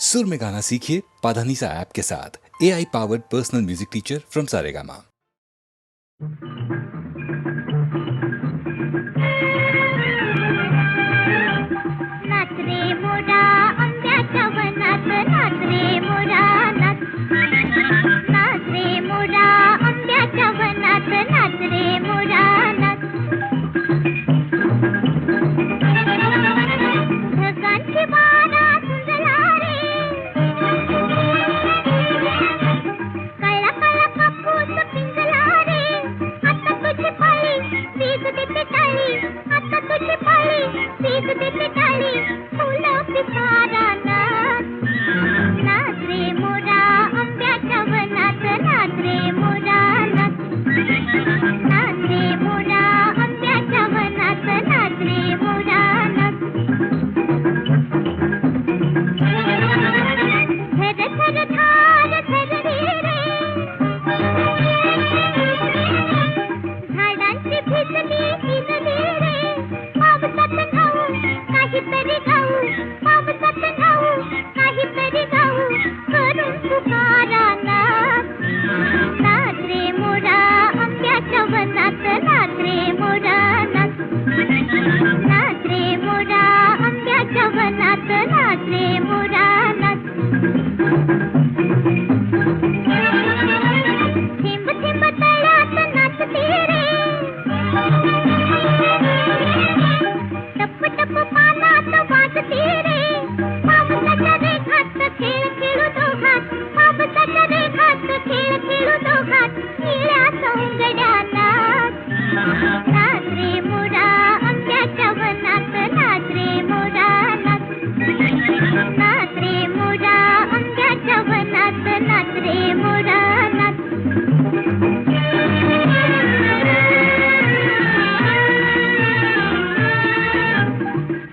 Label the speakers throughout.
Speaker 1: सुर में गाना सीखिए पाधानीसा ऐप के साथ। AI powered personal music teacher from Saregama.
Speaker 2: नाच रे मोरा आंब्याच्या वनात, नाच रे मोरा नाच. नाच रे मोरा आंब्याच्या वनात, नाच रे मोरा नाच. ढगांची वारा सुंदरा रे, कळला कळला कापूस पिंजला रे. आता तुझी पाळी वीज देते टाळी, आता तुझी पाळी वीज देते टाळी. फुलं पिसारा नाच. नाच रे मोरा आंब्याच्या वनात, नाच रे मोरा नाच. नाच रे मोरा आंब्याच्या वनात, नाच रे मोरा नाच. झर झर धार झरली रे, झाडांची भिजली भिजली रे. पावसात न्हाऊ काहीतरी गाऊ, पावसात न्हाऊ काहीतरी गाऊ. करून पुकारा नाच. नाच रे मोरा आंब्याच्या वनात, नाच रे मोरा नाच. नाच रे मोरा आंब्याच्या वनात, नाच रे मोरा नाच. थेंब थेंब तळ्यात नाचते रे, टप टप पानात वाजते रे. पावसाच्या रेघात खेळ खेळू दोघात, पावसाच्या रेघात खेळ खेळू दोघात. निळ्या सौंदड्या नाच. नाच रे मोरा आंब्याच्या वनात, नाच रे मोरा नाच. नाच रे मोरा आंब्याच्या वनात, नाच रे मोरा नाच.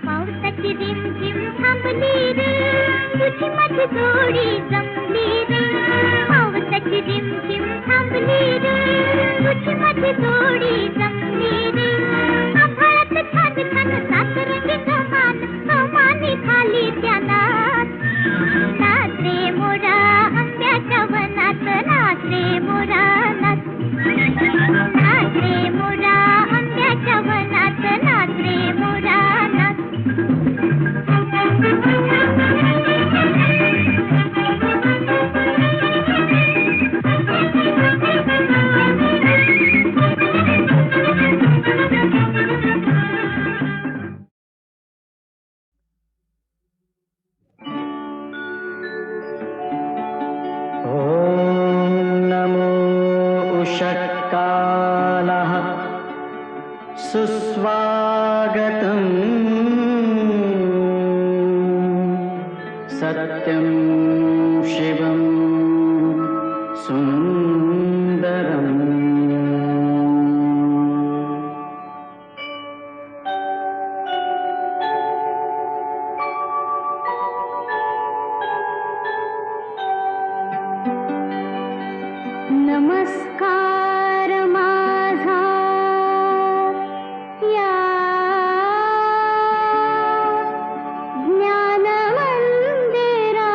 Speaker 2: पावसाची रिमझिम थांबली रे, तुझी माझी जोडी जमली रे. पावसाची रिमझिम थांबली रे, तुझी माझी जोडी जमली रे. आभाळात छान छान सासरंगी कमान, कमानी खाली त्या नाच. नाच रे मोरा आंब्याच्या वनात, नाच रे मोरा नाच. नाच रे मोरा आंब्याच्या वनात, नाच रे मोरा नाच.
Speaker 3: नमो उषत्कालः सुस्वागतम्. सत्यं शिवं सुन्दरम्.
Speaker 2: नमस्कार माझा या ज्ञान मंदिरा.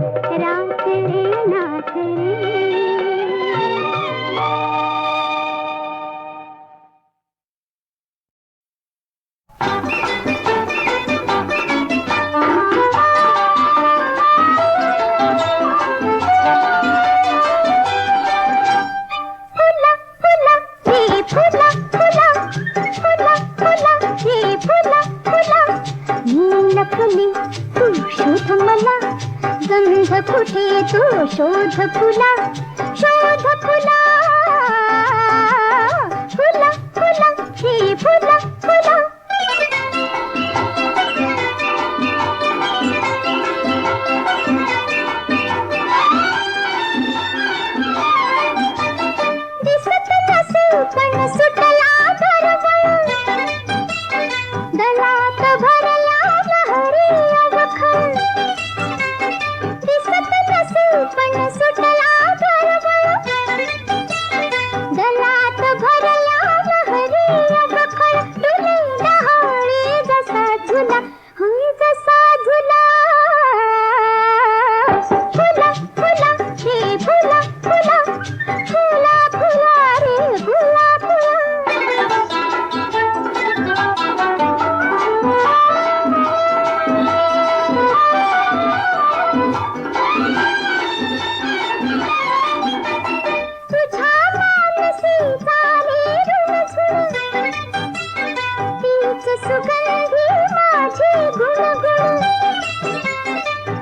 Speaker 2: रात रे नाथ रे. फुली तू शोध मला, गंध कुठे तू शोध फुला, शोध फुला, फुला फुला हे फुला फुला. दिसत नसे पण सुटला दरवळ, दलात भरला लहरी अवखळ. दिसत नसे पण सुटला दरवळ, दलात भरला लहरी अवखळ. डुले डहाळे जसा झुला, होय जसा झुला. फुला फुला हे फुला फुला, फुला फुला रे फुला फुला. तुझ्या मानसी सारे ऋणझुण, तीच सुगंधी माझी गुणगुण.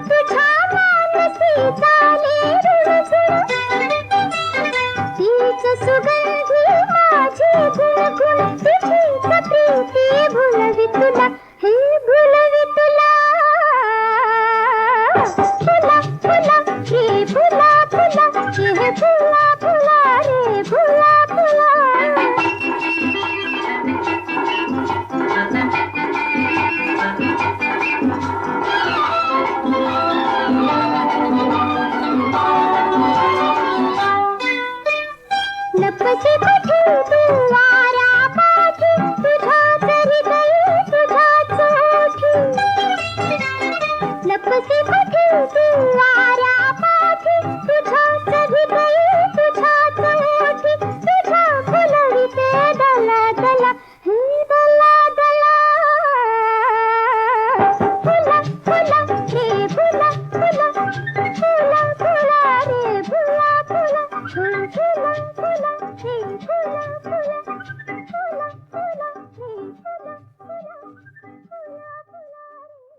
Speaker 2: तुझ्या मानसी सारे ऋणझुण, तीच सुगंधी माझी गुणगुण. तुझीच प्रीती भुलवी तुला, हे भुलवी तुला. फुला फुला हे फुला फुला, हे फुला फुला रे फुला फुला. लपसी कुठे तू वाऱ्या पाठी, तुझ्याच हृदय तुझ्याच ओठी. लपसी कुठे तू वाऱ्या पाठी, तुझ्याच हृदय तुझ्याच ओठी. तुझ्या फुलविते दला दला, हे दला दला. फुला फुला हे फुला फुला, फुला फुला रे फुला फुला. हे फुला फुला हे फुला फुला, फुला फुला हे फुला फुला, फुला फुला रे.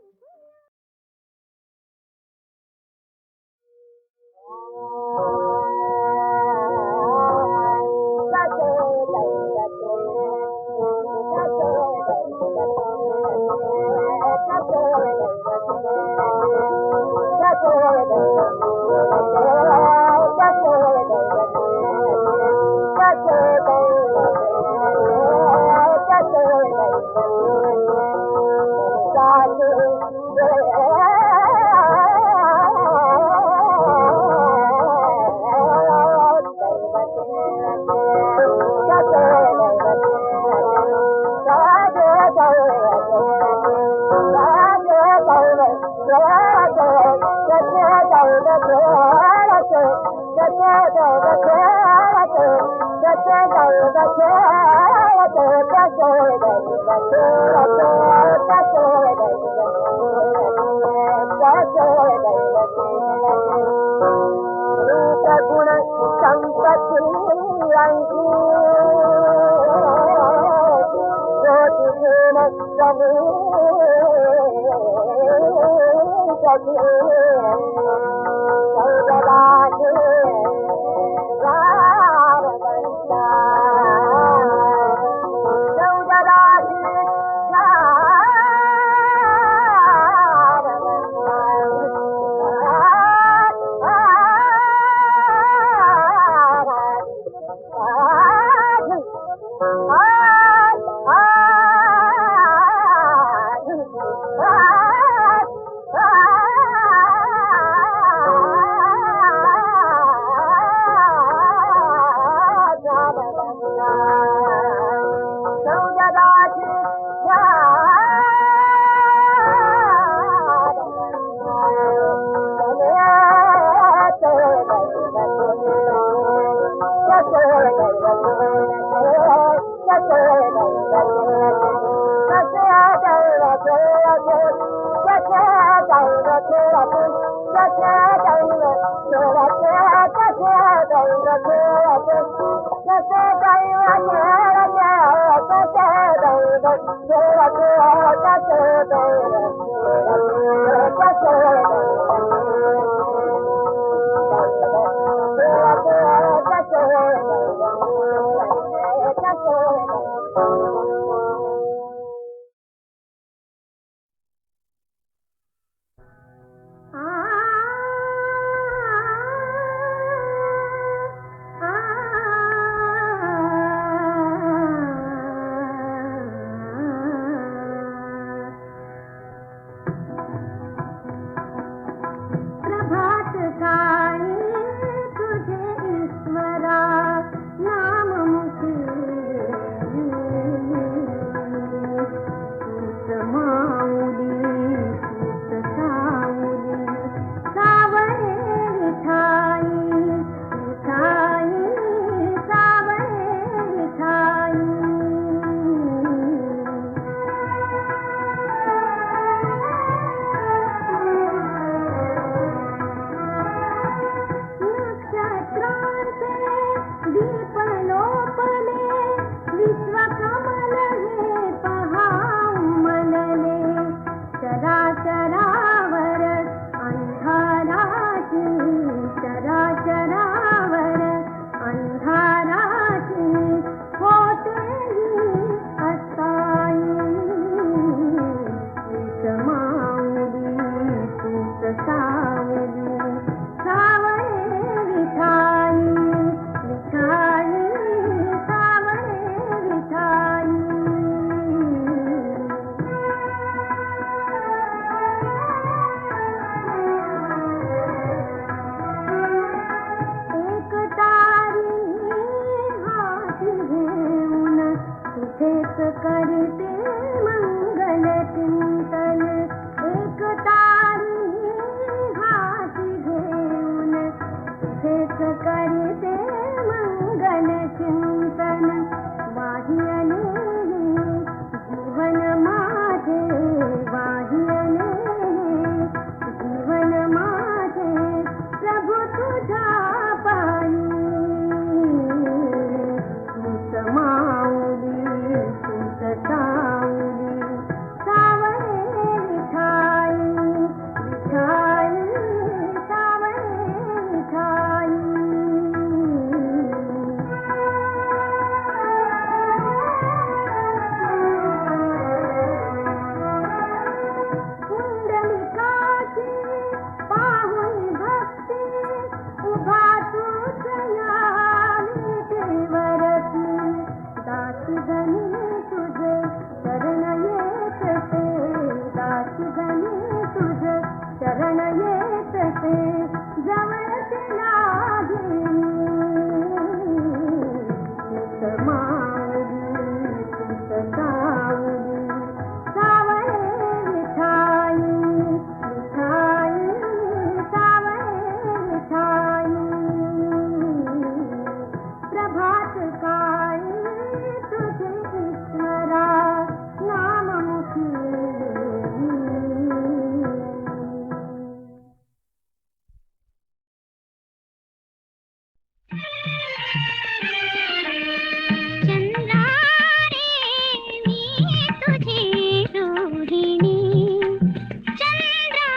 Speaker 2: चंद्रा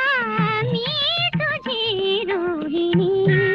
Speaker 2: मी तुझी रोहिणी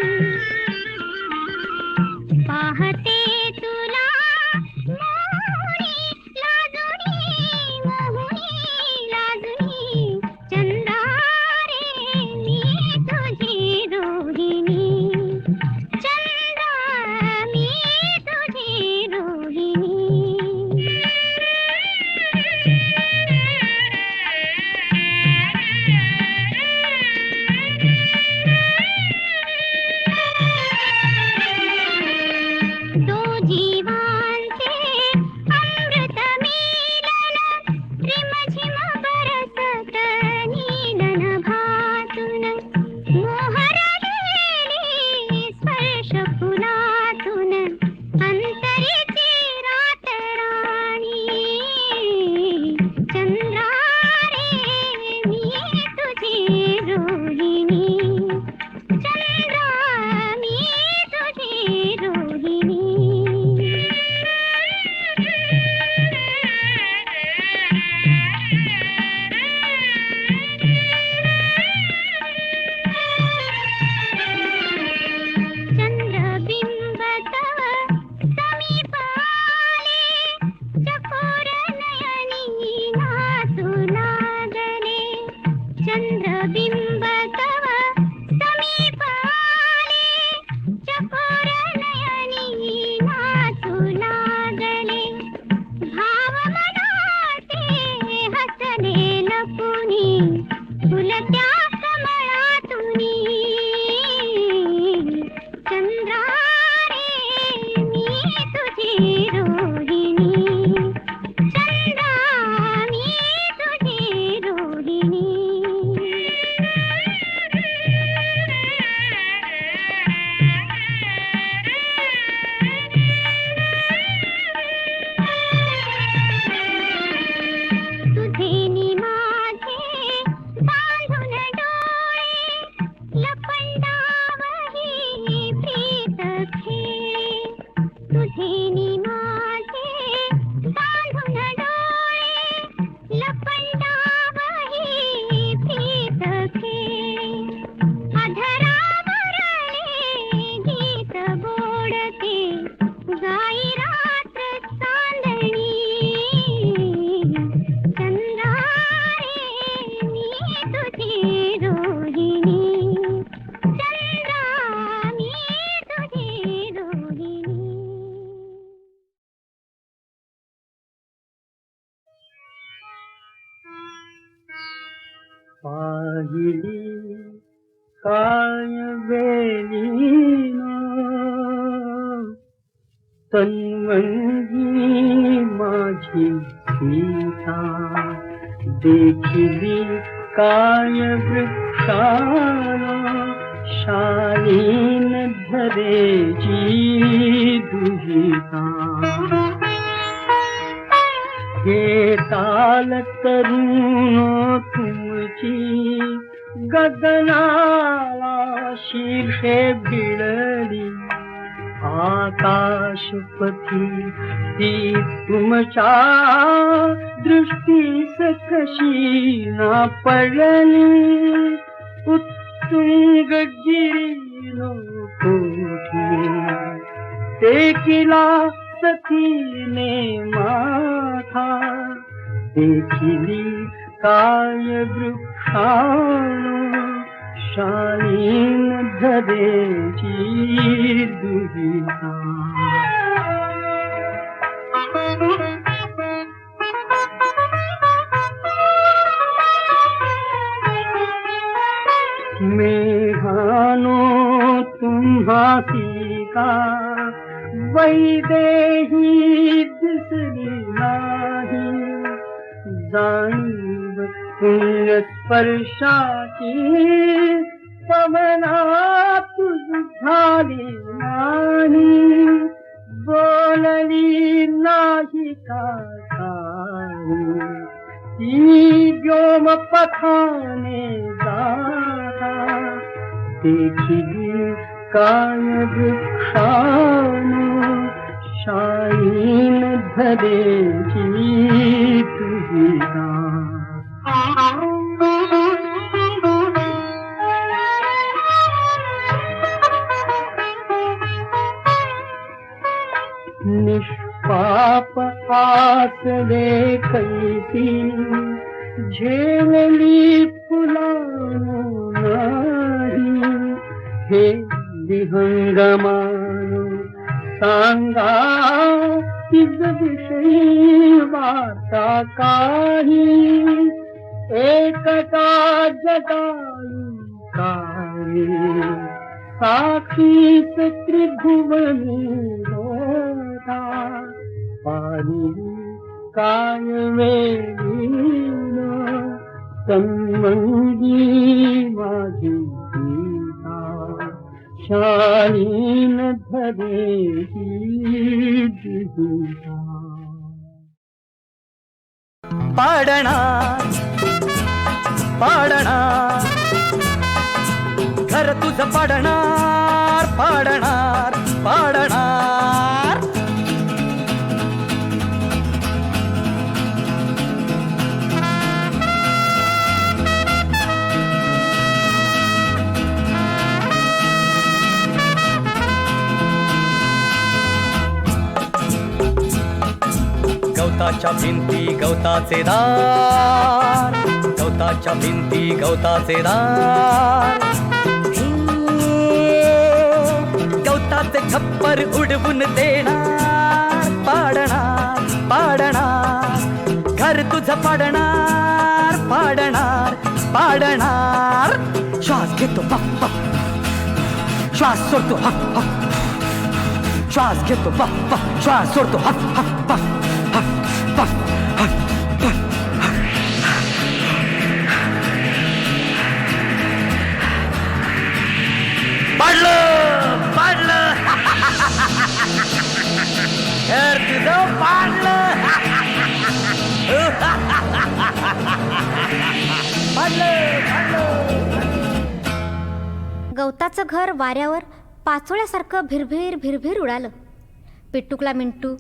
Speaker 3: काय वेलीन तन्वंगी माझी सीता देखिली काय वृक्षाला शालीन धरेची दुहिता हे ताल तरुण तुमची गगनाला शीर्षे भिडली आकाशपथी ती तुमच्या दृष्टीस कशी ना पडली उत्तुंग गिरीलो कोठी टेकिला सखीने माथा देखिली काय वृक्षाणो शालीन धरेची दुहिता मेघानो तुम्हासी का वैदेही दिसली नाही जाणीव पुण्य स्पर्शाची पवनात झाली नाही बोलली नाही का ती व्योम पथाने जाता देखिली काय वृक्षानो शालीन धरेची दुहिता निष्पाप आसले कैसी झेलली फुलानो नाही हे विहंगमानो सांगा विषयी वार्ता काही एकटा जटायू काही साक्षीच त्रिभुवनी होता पाणी काय वेळीन तन्मंगी माझी सीता शालीन धरेची दुहिता
Speaker 4: पाडणार पाडणार घर तुझं पाडणार पाडणार पाडणार गवताच्या भिंती गवताचे दार गवताच्या भिंती गवताचे दार गवताचे छप्पर उडवून देणार पाडणार पाडणार घर तुझं पाडणार पाडणार पाडणार श्वास घेतो पप्पा श्वास सोडतो हप्पा श्वास घेतो पप्पा श्वास सोडतो हप्पा पाडलं पाडलं घर तुझं पाडलं पाडलं
Speaker 5: गवताचं घर वाऱ्यावर पाचोळ्यासारखं भिरभिर भिरभिर उडालं. पिट्टूकला मिंटू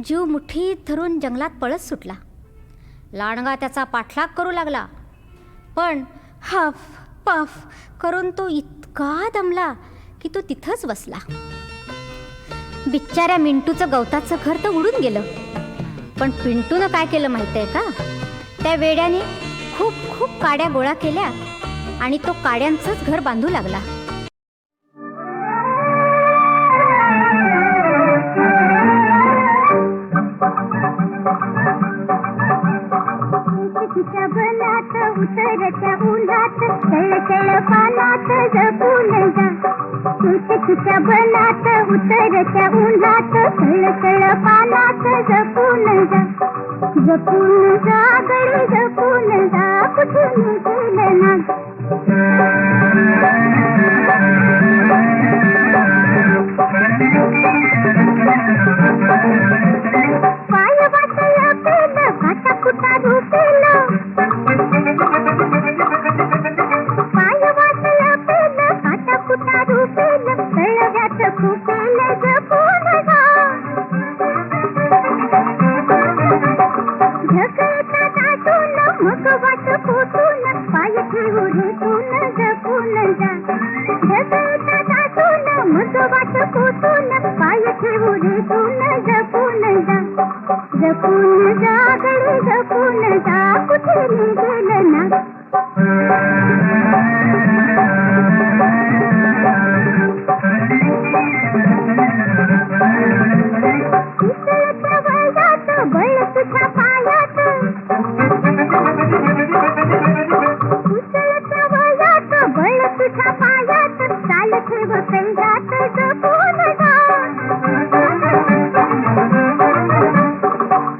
Speaker 5: जीव मुठीत धरून जंगलात पळत सुटला. लांडगा त्याचा पाठलाग करू लागला, पण हफ पफ करून तो इतका दमला की तो तिथंच बसला. बिच्चाऱ्या मिंटूचं गवताचं घर तर उडून गेलं, पण पिंटूनं काय केलं माहिती आहे का? त्या वेड्याने खूप खूप काड्या गोळा केल्या आणि तो काड्यांचंच घर बांधू लागला.
Speaker 2: शबनात उतरत्या उन्हात तळतळ पानात जपून केतकीच्या बनात उतरत्या उन्हात सळसळ पानात जपून जा जपून जा गडी जपून जा कुठून गेलं ना पाय वाटलं पेलं काटा कुटा रुपेलं पाय वाटलं पेलं काटा कुटा रुपेलं कळव्यात खुपेलं जपून जा ढकलता दाटून मग वाट फुटून पाय ठेवू रेटून जपून जा ढकलता दाटून मग वाट फुटून पाय ठेवू रेटून जपून जा जपून जा गडी जपून जा कुठे गेलं ना पितळच्या वयात बळ तुझ्या पायात पितळच्या वयात बळ तुझ्या पायात चाल ठेव कैरात जपून जा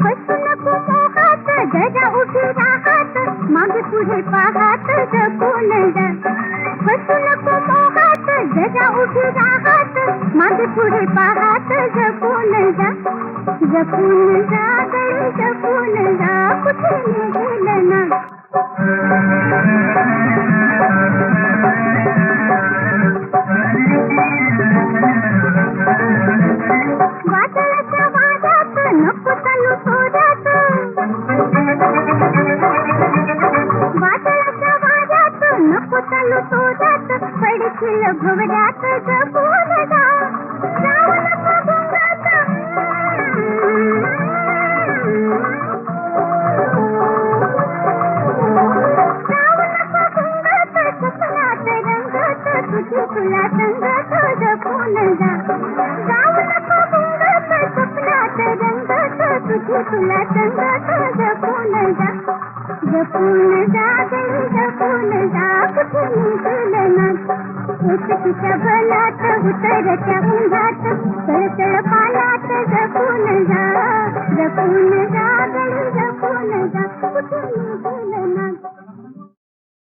Speaker 2: फसू नको मोहात जरा उभी राहात मागे पुढे पाहात जपून जा फसू नको मोहात जरा उभी राहात मागे पुढे पाहात जपून जा जपून जा गडी जपून जा कुठे गेलं ना वादळाच्या वादात नको चालू तोऱ्यात वादळाच्या वादात नको चालू तोऱ्यात पडशील भवऱ्यात जपून जा जाऊ नको गुंगात जाऊ नको गुंगात स्वप्नात रंगत तुझी तुला संगत जपून जा जाऊ नको गुंगात स्वप्नात रंगत तुझी तुला संगत जपून जा जपून जा गडी जपून जा कुठे गेलं ना केतकीच्या बनात उतरत्या उन्हात सळसळ पानात जपून जा गडी जपून जा कुठे